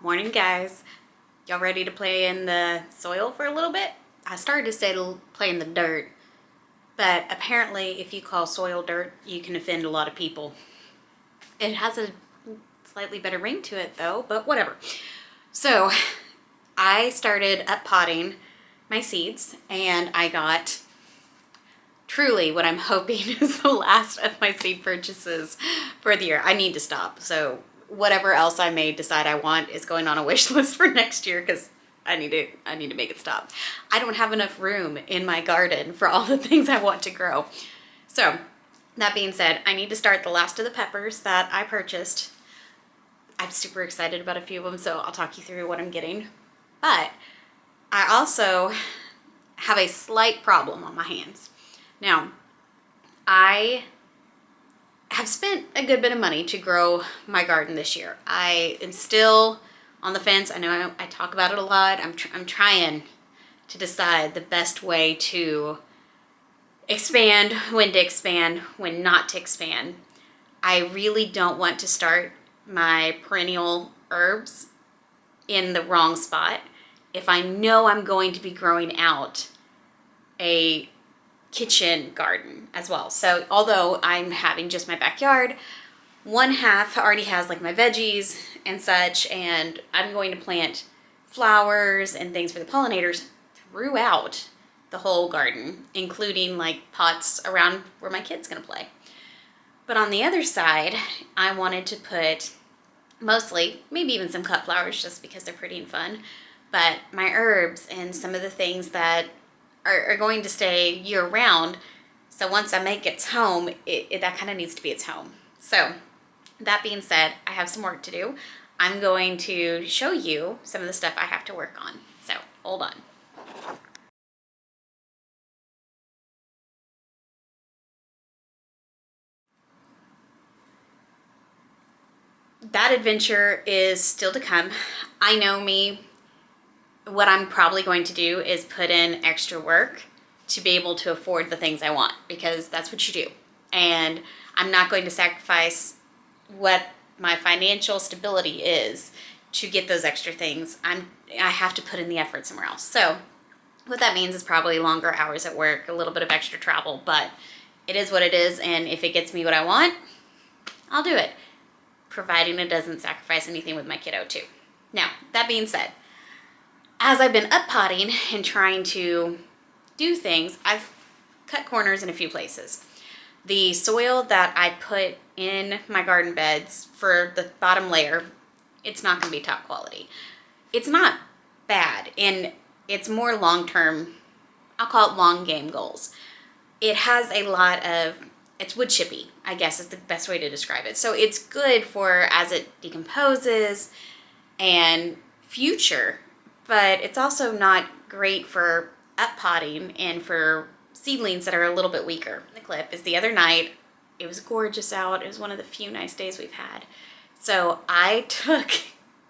Morning, guys. Y'all ready to play in the soil for a little bit? I started to say to play in the dirt, but apparently if you call soil dirt, you can offend a lot of people. It has a slightly better ring to it though, but whatever. So I started up potting my seeds and I got truly what I'm hoping is the last of my seed purchases for the year. I need to stop. So whatever else I may decide I want is going on a wish list for next year because I need to make it stop. I don't have enough room in my garden for all the things I want to grow. So that being said, I need to start the last of the peppers that I purchased. I'm super excited about a few of them, so I'll talk you through what I'm getting. But I also have a slight problem on my hands. Now, I have spent a good bit of money to grow my garden this year. I am still on the fence. I know I talk about it a lot. I'm trying to decide the best way to expand, when not to expand. I really don't want to start my perennial herbs in the wrong spot if I know I'm going to be growing out a kitchen garden as well. So although I'm having just my backyard, one half already has like my veggies and such, and I'm going to plant flowers and things for the pollinators throughout the whole garden, including like pots around where my kid's gonna play. But on the other side, I wanted to put mostly, maybe even some cut flowers just because they're pretty and fun, but my herbs and some of the things that are going to stay year round. So once I make its home, that kind of needs to be its home. So that being said, I have some work to do. I'm going to show you some of the stuff I have to work on. So hold on. That adventure is still to come. I know me. What I'm probably going to do is put in extra work to be able to afford the things I want, because that's what you do. And I'm not going to sacrifice what my financial stability is to get those extra things. I have to put in the effort somewhere else. So what that means is probably longer hours at work, a little bit of extra travel, but it is what it is. And if it gets me what I want, I'll do it, providing it doesn't sacrifice anything with my kiddo too. Now, that being said, as I've been up potting and trying to do things, I've cut corners in a few places. The soil that I put in my garden beds for the bottom layer, it's not going to be top quality. It's not bad, and it's more long-term, I'll call it long game goals. It has a lot of, it's wood chippy, I guess is the best way to describe it. So it's good for as it decomposes and future, but it's also not great for up potting and for seedlings that are a little bit weaker. The clip is the other night, it was gorgeous out. It was one of the few nice days we've had. So I took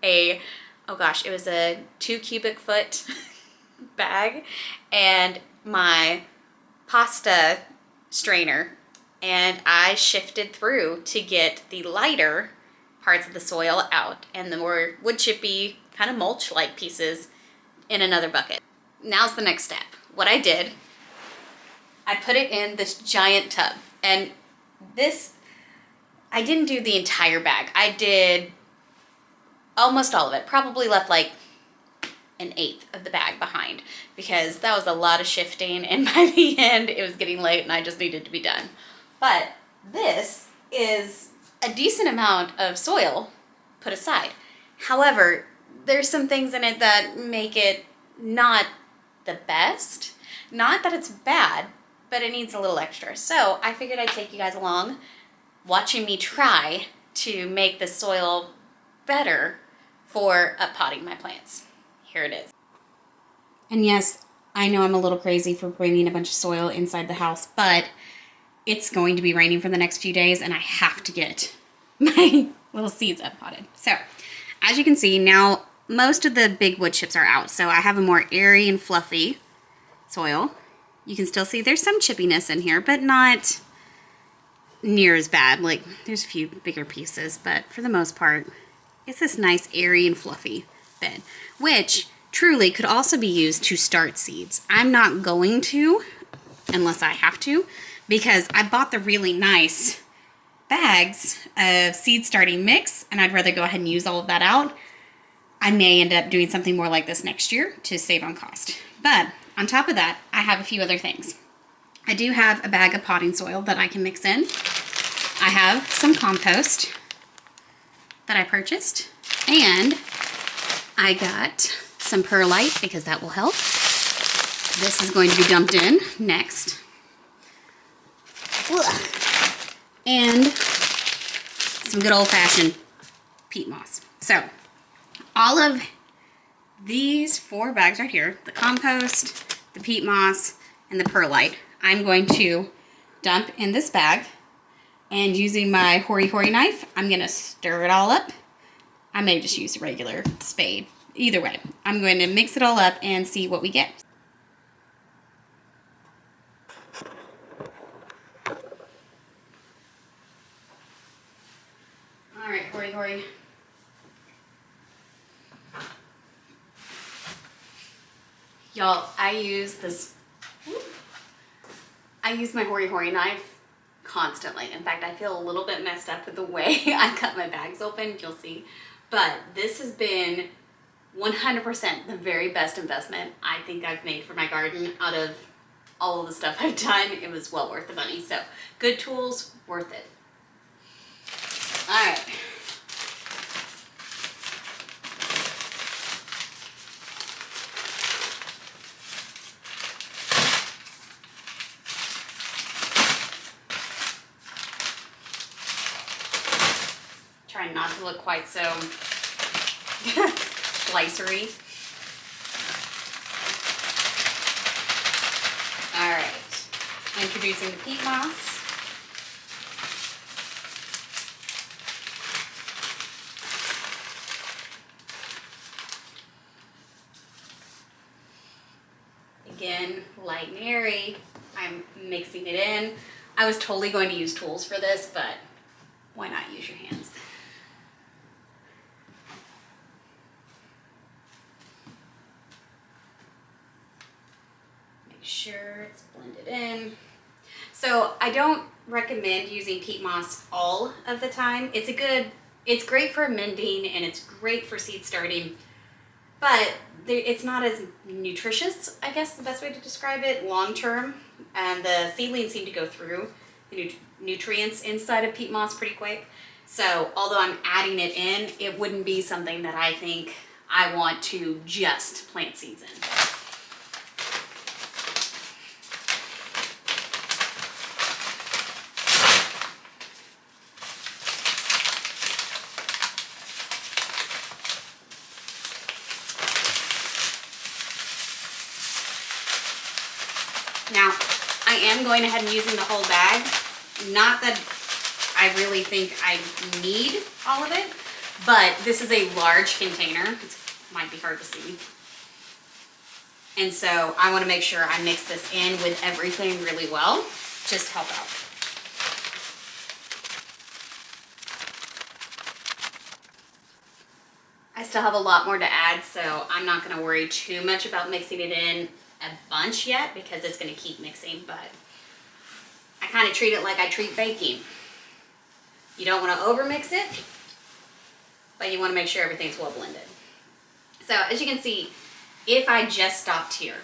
it was a 2 cubic foot bag and my pasta strainer, and I shifted through to get the lighter parts of the soil out and the more wood chippy kind of mulch like pieces in another bucket. Now's the next step. What I did, I put it in this giant tub, and I didn't do the entire bag. I did almost all of it, probably left like an eighth of the bag behind because that was a lot of shifting, and by the end it was getting late and I just needed to be done. But this is a decent amount of soil put aside. However, there's some things in it that make it not the best. Not that it's bad, but it needs a little extra. So I figured I'd take you guys along watching me try to make the soil better for up potting my plants. Here it is. And yes, I know I'm a little crazy for bringing a bunch of soil inside the house, but it's going to be raining for the next few days and I have to get my little seeds up potted. So as you can see now, most of the big wood chips are out. So I have a more airy and fluffy soil. You can still see there's some chippiness in here, but not near as bad. Like there's a few bigger pieces, but for the most part, It's this nice airy and fluffy bed, which truly could also be used to start seeds. I'm not going to, unless I have to, because I bought the really nice bags of seed starting mix, and I'd rather go ahead and use all of that out. I may end up doing something more like this next year to save on cost. But on top of that, I have a few other things. I do have a bag of potting soil that I can mix in. I have some compost that I purchased, and I got some perlite because that will help. This is going to be dumped in next. Ugh. And some good old-fashioned peat moss. So all of these 4 bags right here, the compost, the peat moss, and the perlite, I'm going to dump in this bag, and using my hoary knife, I'm gonna stir it all up. I may just use a regular spade. Either way, I'm going to mix it all up and see what we get. All right, hoary. Y'all, I use my hoary knife constantly. In fact, I feel a little bit messed up with the way I cut my bags open, you'll see. But this has been 100% the very best investment I think I've made for my garden out of all of the stuff I've done. It was well worth the money. So good tools, worth it. All right. Trying not to look quite so slicery. All right, introducing the peat moss. Again, light and airy. I'm mixing it in. I was totally going to use tools for this, but why not use your hands? Make sure it's blended in. So I don't recommend using peat moss all of the time. It's great for amending and it's great for seed starting, but it's not as nutritious, I guess the best way to describe it, long term. And the seedlings seem to go through the nutrients inside of peat moss pretty quick. So although I'm adding it in, it wouldn't be something that I think I want to just plant seeds in. Now, I am going ahead and using the whole bag. Not that I really think I need all of it, but this is a large container. It might be hard to see. And so I want to make sure I mix this in with everything really well, just to help out. I still have a lot more to add, so I'm not going to worry too much about mixing it in a bunch yet because it's going to keep mixing, but I kind of treat it like I treat baking. You don't want to overmix it, but you want to make sure everything's well blended. So as you can see, if I just stopped here,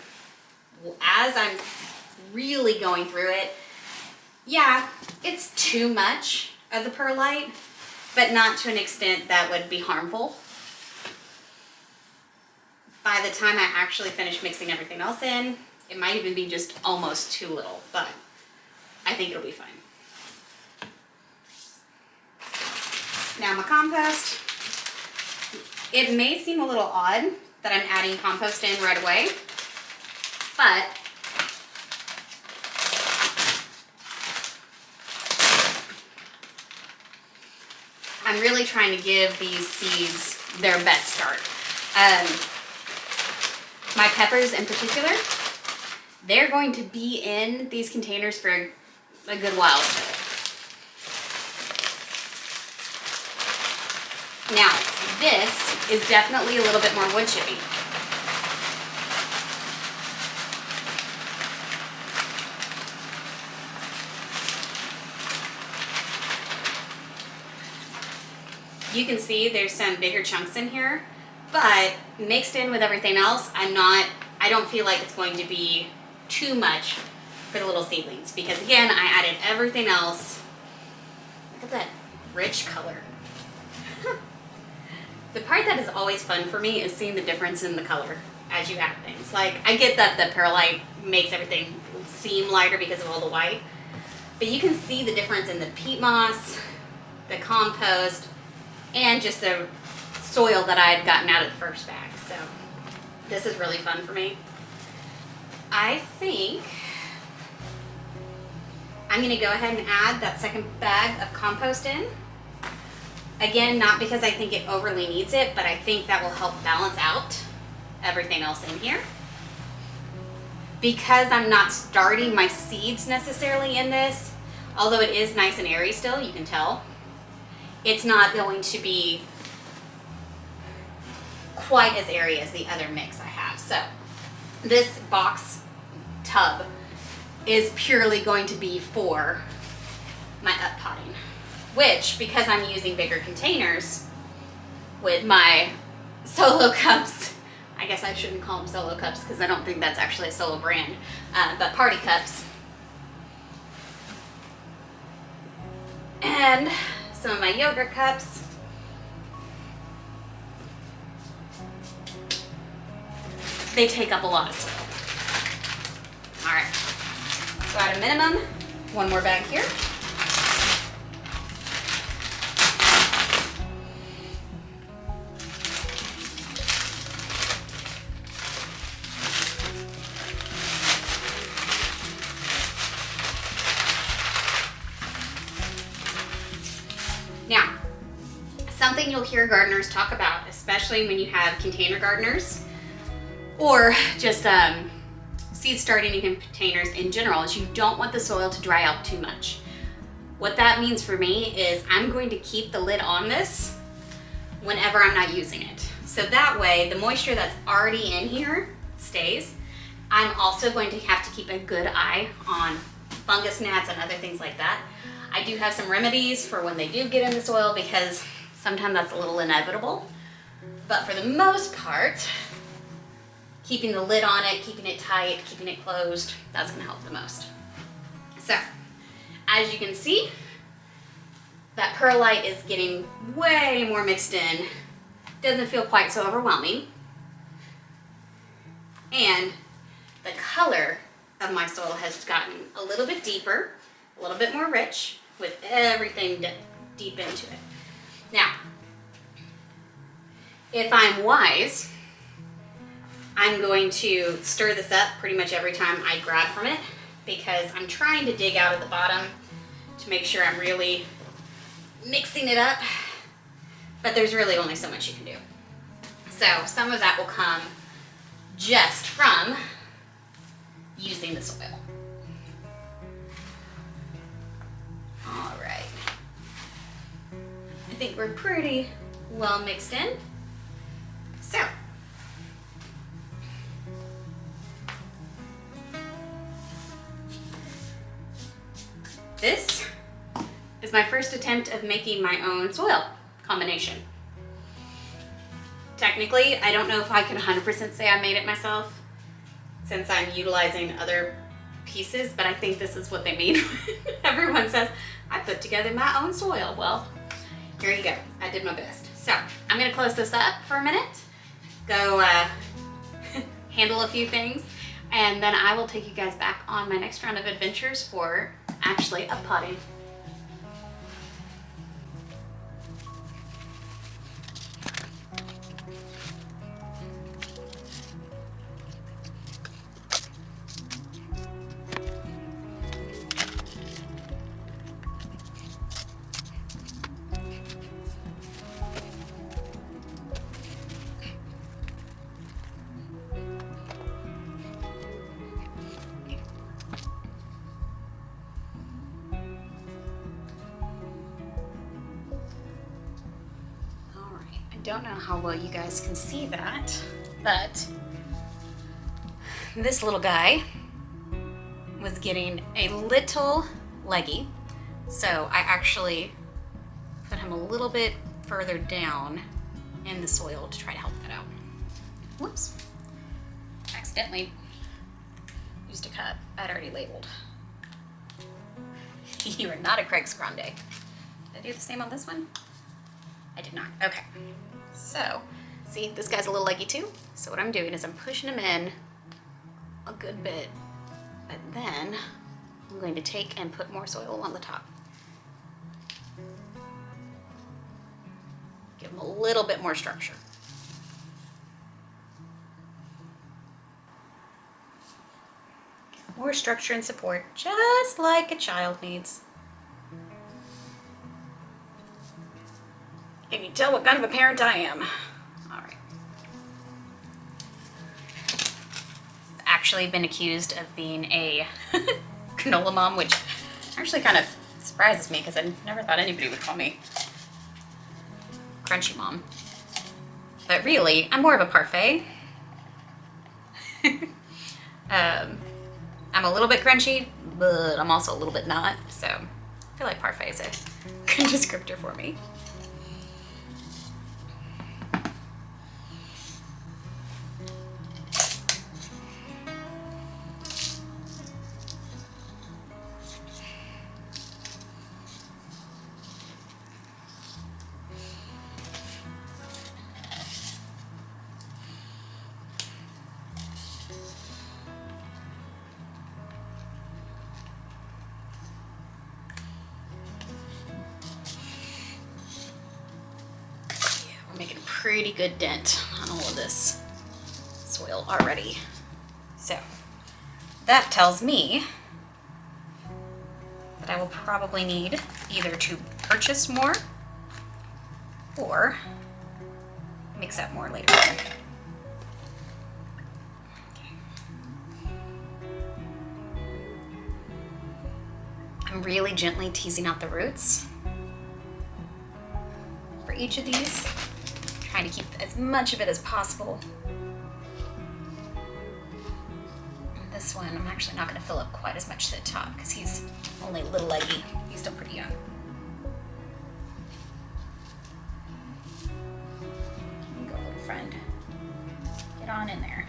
as I'm really going through it, yeah, it's too much of the perlite, but not to an extent that would be harmful. By the time I actually finish mixing everything else in, it might even be just almost too little, but I think it'll be fine. Now my compost, it may seem a little odd that I'm adding compost in right away, but I'm really trying to give these seeds their best start. My peppers in particular, they're going to be in these containers for a good while. Now, this is definitely a little bit more wood chippy. You can see there's some bigger chunks in here, but mixed in with everything else, I don't feel like it's going to be too much for the little seedlings, because again, I added everything else. Look at that rich color. The part that is always fun for me is seeing the difference in the color as you add things. Like, I get that the perlite makes everything seem lighter because of all the white, but you can see the difference in the peat moss, the compost, and just the soil that I had gotten out of the first bag. So this is really fun for me. I think I'm gonna go ahead and add that second bag of compost in. Again, not because I think it overly needs it, but I think that will help balance out everything else in here. Because I'm not starting my seeds necessarily in this, although it is nice and airy still, you can tell, it's not going to be quite as airy as the other mix I have. So this box tub is purely going to be for my up potting, which, because I'm using bigger containers with my Solo cups, I guess I shouldn't call them Solo cups because I don't think that's actually a Solo brand, but party cups, and some of my yogurt cups. They take up a lot of soil. All right, so at a minimum, one more bag here. Now, something you'll hear gardeners talk about, especially when you have container gardeners or just seed starting in containers in general, is you don't want the soil to dry out too much. What that means for me is I'm going to keep the lid on this whenever I'm not using it. So that way the moisture that's already in here stays. I'm also going to have to keep a good eye on fungus gnats and other things like that. I do have some remedies for when they do get in the soil, because sometimes that's a little inevitable. But for the most part, keeping the lid on it, keeping it tight, keeping it closed, that's gonna help the most. So, as you can see, that perlite is getting way more mixed in. Doesn't feel quite so overwhelming. And the color of my soil has gotten a little bit deeper, a little bit more rich, with everything deep into it. Now, if I'm wise, I'm going to stir this up pretty much every time I grab from it, because I'm trying to dig out at the bottom to make sure I'm really mixing it up, but there's really only so much you can do. So some of that will come just from using the soil. All right. I think we're pretty well mixed in. So, this is my first attempt of making my own soil combination. Technically, I don't know if I can 100% say I made it myself, since I'm utilizing other pieces, but I think this is what they mean. Everyone says, I put together my own soil. Well, here you go. I did my best. So I'm gonna close this up for a minute, go handle a few things, and then I will take you guys back on my next round of adventures for actually up potting. don't know how well you guys can see that, but this little guy was getting a little leggy. So I actually put him a little bit further down in the soil to try to help that out. Whoops. Accidentally used a cup I'd already labeled. You are not a Craig's Grande. Did I do the same on this one? I did not. Okay. So, see, this guy's a little leggy too. So what I'm doing is I'm pushing him in a good bit, but then I'm going to take and put more soil on the top. Give him a little bit more structure. More structure and support, just like a child needs. Can you tell what kind of a parent I am? All right. I've actually been accused of being a granola mom, which actually kind of surprises me because I never thought anybody would call me crunchy mom. But really, I'm more of a parfait. I'm a little bit crunchy, but I'm also a little bit not. So I feel like parfait is a good descriptor for me. Making a pretty good dent on all of this soil already. So that tells me that I will probably need either to purchase more or mix up more later on. I'm really gently teasing out the roots for each of these. Trying to keep as much of it as possible. And this one, I'm actually not going to fill up quite as much to the top because he's only a little leggy. He's still pretty young. Here you go, little friend. Get on in there.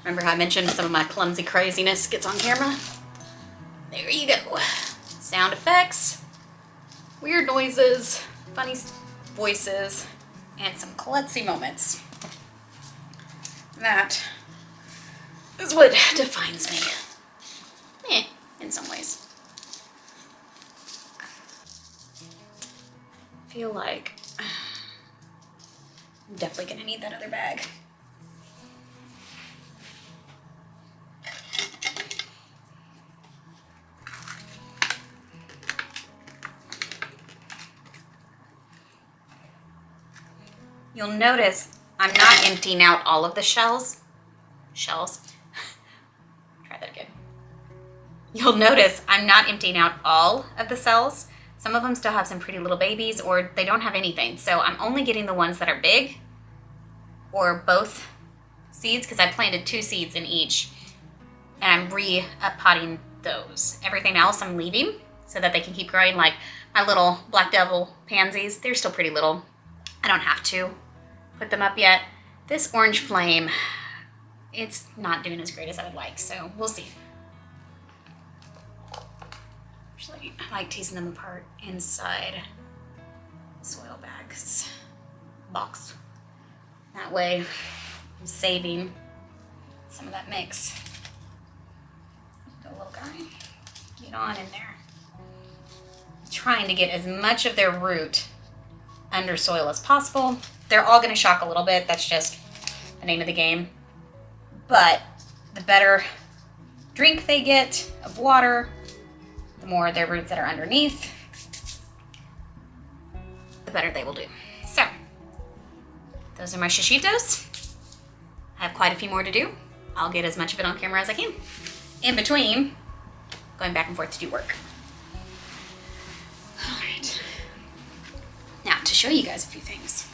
Remember how I mentioned some of my clumsy craziness gets on camera? There you go. Sound effects, weird noises, funny voices, and some klutzy moments. That is what defines me. In some ways. I feel like I'm definitely gonna need that other bag. You'll notice I'm not emptying out all of the shells. Try that again. You'll notice I'm not emptying out all of the cells. Some of them still have some pretty little babies or they don't have anything. So I'm only getting the ones that are big or both seeds because I planted 2 seeds in each and I'm re-potting those. Everything else I'm leaving so that they can keep growing, like my little Black Devil pansies. They're still pretty little. I don't have to put them up yet. This orange flame, it's not doing as great as I would like, so we'll see. Actually, I like teasing them apart inside the soil box. That way, I'm saving some of that mix. Go, little guy, get on in there. Trying to get as much of their root under soil as possible. They're all gonna shock a little bit. That's just the name of the game. But the better drink they get of water, the more their roots that are underneath, the better they will do. So, those are my shishitos. I have quite a few more to do. I'll get as much of it on camera as I can. In between, going back and forth to do work. All right. Now, to show you guys a few things.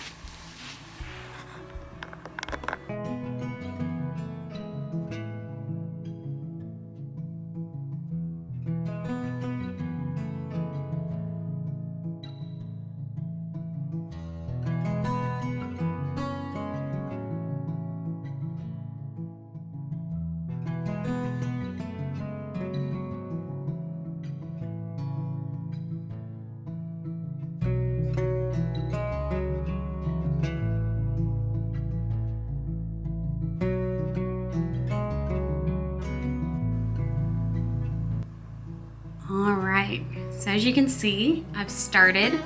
All right, so as you can see, I've started.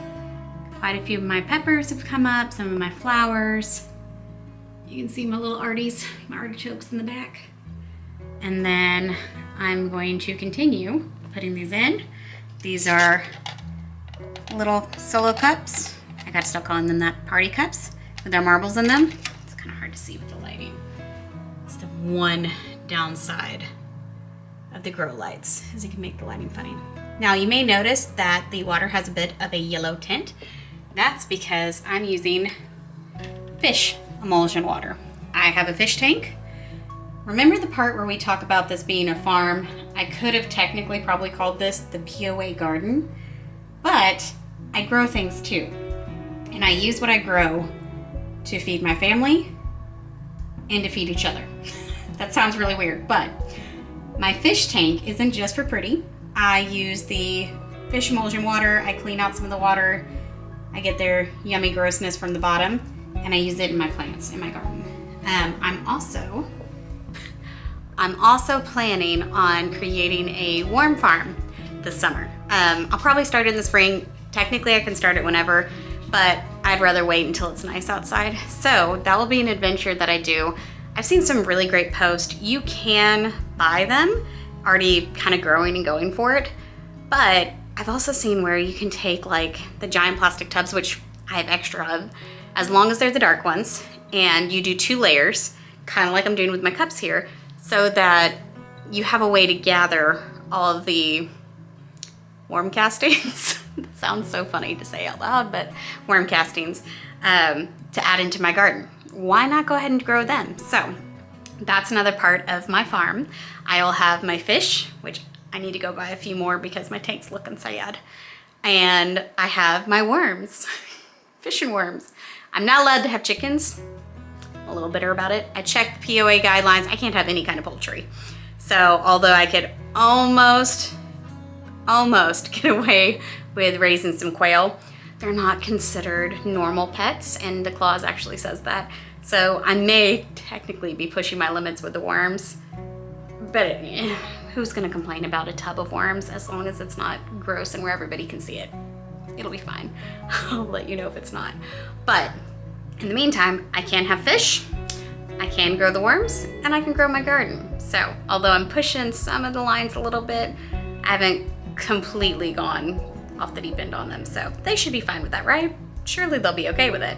Quite a few of my peppers have come up, some of my flowers. You can see my little arties, my artichokes in the back. And then I'm going to continue putting these in. These are little solo cups. I gotta stop calling them that, party cups, with their marbles in them. It's kind of hard to see with the lighting. It's the one downside of the grow lights, as it can make the lighting funny. Now you may notice that the water has a bit of a yellow tint. That's because I'm using fish emulsion water. I have a fish tank. Remember the part where we talk about this being a farm? I could have technically probably called this the POA garden, but I grow things too. And I use what I grow to feed my family and to feed each other. That sounds really weird, but my fish tank isn't just for pretty. I use the fish emulsion water. I clean out some of the water. I get their yummy grossness from the bottom, and I use it in my plants in my garden. I'm also planning on creating a worm farm this summer. I'll probably start in the spring. Technically, I can start it whenever, but I'd rather wait until it's nice outside. So that will be an adventure that I do. I've seen some really great posts. You can buy them already kind of growing and going for it, but I've also seen where you can take like the giant plastic tubs, which I have extra of, as long as they're the dark ones, and you do 2 layers, kind of like I'm doing with my cups here, so that you have a way to gather all of the worm castings. It sounds so funny to say out loud, but worm castings to add into my garden. Why not go ahead and grow them? So that's another part of my farm. I'll have my fish, which I need to go buy a few more because my tank's looking sad. And I have my worms, fish and worms. I'm not allowed to have chickens. I'm a little bitter about it. I checked the POA guidelines. I can't have any kind of poultry. So although I could almost get away with raising some quail, they're not considered normal pets, and the clause actually says that. So I may technically be pushing my limits with the worms, but who's gonna complain about a tub of worms as long as it's not gross and where everybody can see it? It'll be fine. I'll let you know if it's not. But in the meantime, I can have fish, I can grow the worms, and I can grow my garden. So although I'm pushing some of the lines a little bit, I haven't completely gone off the deep end on them, so they should be fine with that, right? Surely they'll be okay with it.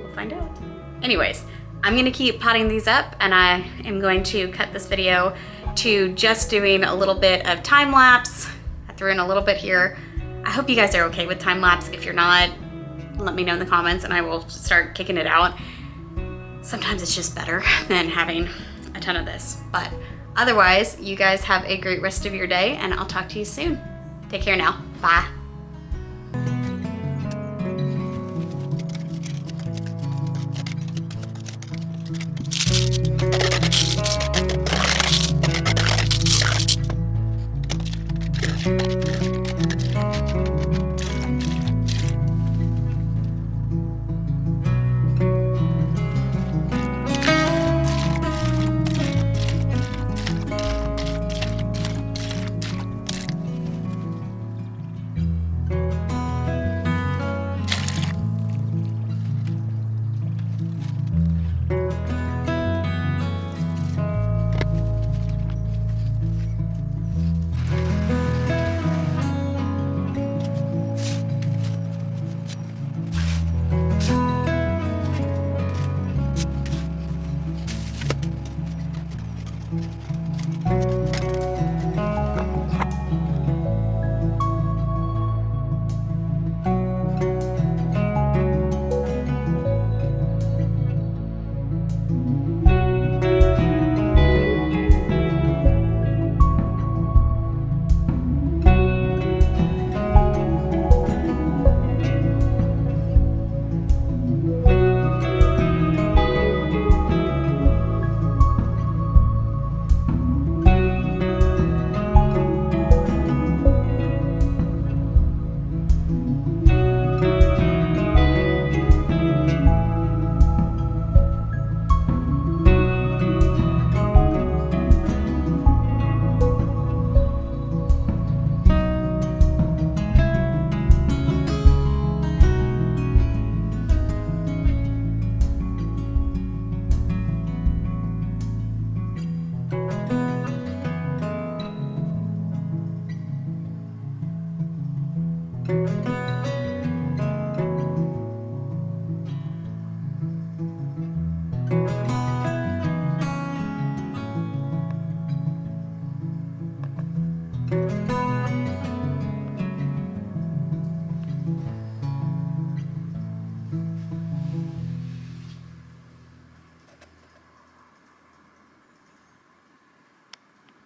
We'll find out. Anyways, I'm gonna keep potting these up, and I am going to cut this video to just doing a little bit of time lapse. I threw in a little bit here. I hope you guys are okay with time lapse. If you're not, let me know in the comments and I will start kicking it out. Sometimes it's just better than having a ton of this, but otherwise, you guys have a great rest of your day, and I'll talk to you soon. Take care now. Bye.